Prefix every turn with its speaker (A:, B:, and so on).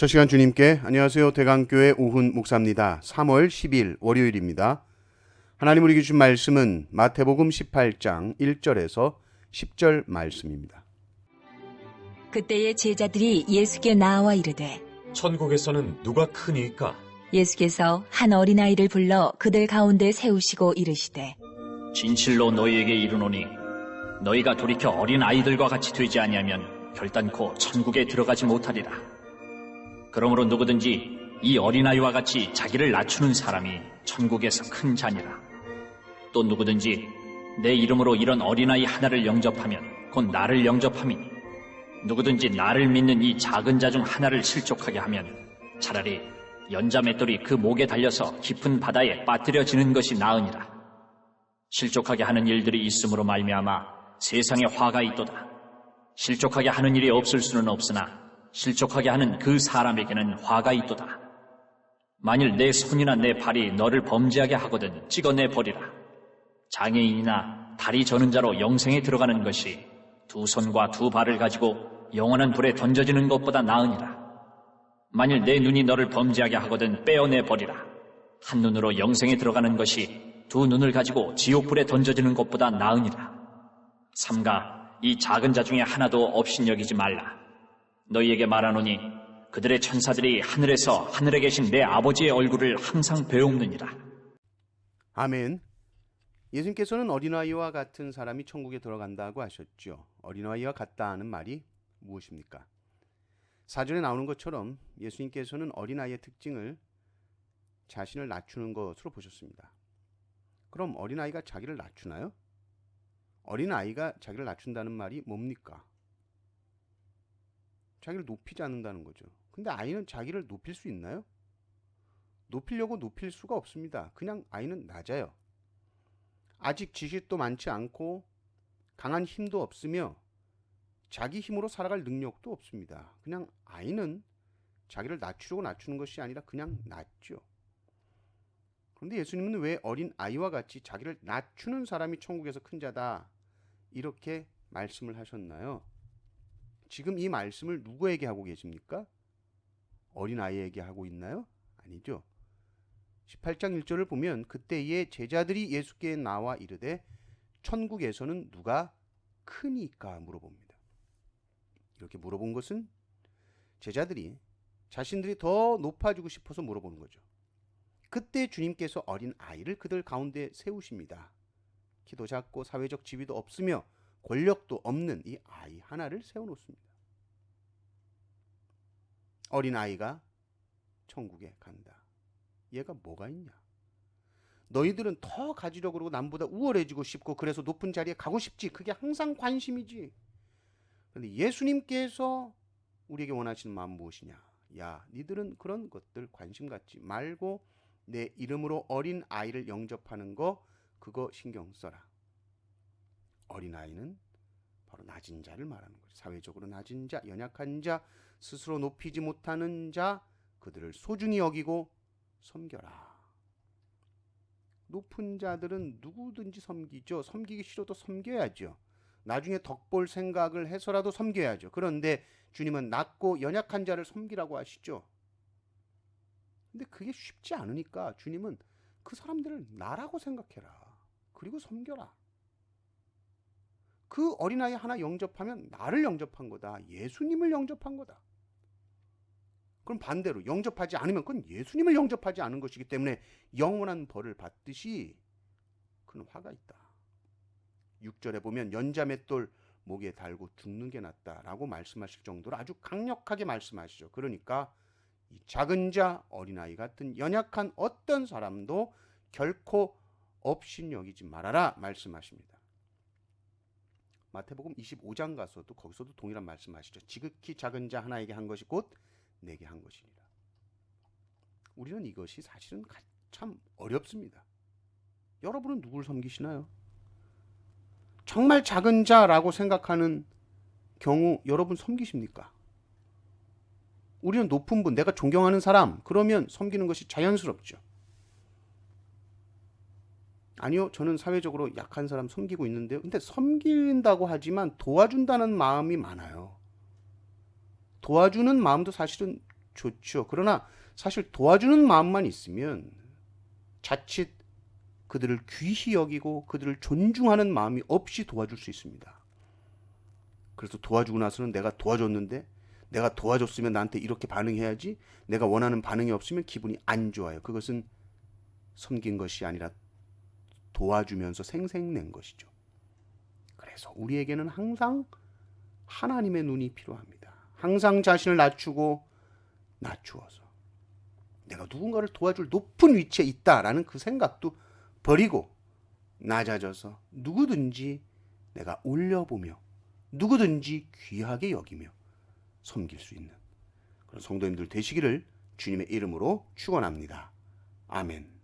A: 첫 시간 주님께 안녕하세요. 대강교회 오훈 목사입니다. 3월 10일 월요일입니다. 하나님 우리에게 주신 말씀은 마태복음 18장 1절에서 10절 말씀입니다.
B: 그때의 제자들이 예수께 나와 이르되
C: 천국에서는 누가 크니까?
B: 예수께서 한 어린아이를 불러 그들 가운데 세우시고 이르시되
D: 진실로 너희에게 이르노니 너희가 돌이켜 어린 아이들과 같이 되지 아니하면 결단코 천국에 들어가지 못하리라. 그러므로 누구든지 이 어린아이와 같이 자기를 낮추는 사람이 천국에서 큰 자니라. 또 누구든지 내 이름으로 이런 어린아이 하나를 영접하면 곧 나를 영접함이니 누구든지 나를 믿는 이 작은 자 중 하나를 실족하게 하면 차라리 연자 맷돌이 그 목에 달려서 깊은 바다에 빠뜨려지는 것이 나으니라. 실족하게 하는 일들이 있음으로 말미암아 세상에 화가 있도다. 실족하게 하는 일이 없을 수는 없으나 실족하게 하는 그 사람에게는 화가 있도다. 만일 내 손이나 내 발이 너를 범죄하게 하거든 찍어내 버리라. 장애인이나 다리 저는 자로 영생에 들어가는 것이 두 손과 두 발을 가지고 영원한 불에 던져지는 것보다 나으니라. 만일 내 눈이 너를 범죄하게 하거든 빼어내 버리라. 한 눈으로 영생에 들어가는 것이 두 눈을 가지고 지옥불에 던져지는 것보다 나으니라. 삼가 이 작은 자 중에 하나도 업신여기지 말라. 너희에게 말하노니 그들의 천사들이 하늘에서 하늘에 계신 내 아버지의 얼굴을 항상 배움느니라.
A: 아멘. 예수님께서는 어린아이와 같은 사람이 천국에 들어간다고 하셨죠. 어린아이와 같다 하는 말이 무엇입니까? 사전에 나오는 것처럼 예수님께서는 어린아이의 특징을 자신을 낮추는 것으로 보셨습니다. 그럼 어린아이가 자기를 낮추나요? 어린아이가 자기를 낮춘다는 말이 뭡니까? 자기를 높이지 않는다는 거죠. 근데 아이는 자기를 높일 수 있나요? 높이려고 높일 수가 없습니다. 그냥 아이는 낮아요. 아직 지식도 많지 않고 강한 힘도 없으며 자기 힘으로 살아갈 능력도 없습니다. 그냥 아이는 자기를 낮추려고 낮추는 것이 아니라 그냥 낮죠. 그런데 예수님은 왜 어린 아이와 같이 자기를 낮추는 사람이 천국에서 큰 자다 이렇게 말씀을 하셨나요? 지금 이 말씀을 누구에게 하고 계십니까? 어린아이에게 하고 있나요? 아니죠. 18장 1절을 보면 그때의 제자들이 예수께 나와 이르되 천국에서는 누가 크니까 물어봅니다. 이렇게 물어본 것은 제자들이 자신들이 더 높아지고 싶어서 물어보는 거죠. 그때 주님께서 어린 아이를 그들 가운데 세우십니다. 키도 작고 사회적 지위도 없으며 권력도 없는 이 아이 하나를 세워놓습니다. 어린아이가 천국에 간다. 얘가 뭐가 있냐? 너희들은 더 가지려고 그러고 남보다 우월해지고 싶고 그래서 높은 자리에 가고 싶지. 그게 항상 관심이지. 그런데 예수님께서 우리에게 원하시는 마음 무엇이냐? 야, 니들은 그런 것들 관심 갖지 말고 내 이름으로 어린 아이를 영접하는 거 그거 신경 써라. 어린아이는 바로 낮은 자를 말하는 거죠. 사회적으로 낮은 자, 연약한 자, 스스로 높이지 못하는 자, 그들을 소중히 여기고 섬겨라. 높은 자들은 누구든지 섬기죠. 섬기기 싫어도 섬겨야죠. 나중에 덕볼 생각을 해서라도 섬겨야죠. 그런데 주님은 낮고 연약한 자를 섬기라고 하시죠. 근데 그게 쉽지 않으니까 주님은 그 사람들을 나라고 생각해라. 그리고 섬겨라. 그 어린아이 하나 영접하면 나를 영접한 거다. 예수님을 영접한 거다. 그럼 반대로 영접하지 않으면 그건 예수님을 영접하지 않은 것이기 때문에 영원한 벌을 받듯이 그는 화가 있다. 6절에 보면 연자 맷돌 목에 달고 죽는 게 낫다라고 말씀하실 정도로 아주 강력하게 말씀하시죠. 그러니까 이 작은 자, 어린아이 같은 연약한 어떤 사람도 결코 업신여기지 말아라 말씀하십니다. 마태복음 25장 가서도 거기서도 동일한 말씀하시죠. 지극히 작은 자 하나에게 한 것이 곧 내게 한 것이니라. 우리는 이것이 사실은 참 어렵습니다. 여러분은 누구를 섬기시나요? 정말 작은 자라고 생각하는 경우 여러분 섬기십니까? 우리는 높은 분, 내가 존경하는 사람, 그러면 섬기는 것이 자연스럽죠. 아니요, 저는 사회적으로 약한 사람 섬기고 있는데요. 근데 섬긴다고 하지만 도와준다는 마음이 많아요. 도와주는 마음도 사실은 좋죠. 그러나 사실 도와주는 마음만 있으면 자칫 그들을 귀히 여기고 그들을 존중하는 마음이 없이 도와줄 수 있습니다. 그래서 도와주고 나서는 내가 도와줬는데 내가 도와줬으면 나한테 이렇게 반응해야지, 내가 원하는 반응이 없으면 기분이 안 좋아요. 그것은 섬긴 것이 아니라 도와주면서 생색낸 것이죠. 그래서 우리에게는 항상 하나님의 눈이 필요합니다. 항상 자신을 낮추어서 내가 누군가를 도와줄 높은 위치에 있다라는 그 생각도 버리고 낮아져서 누구든지 내가 올려보며 누구든지 귀하게 여기며 섬길 수 있는 그런 성도님들 되시기를 주님의 이름으로 축원합니다. 아멘.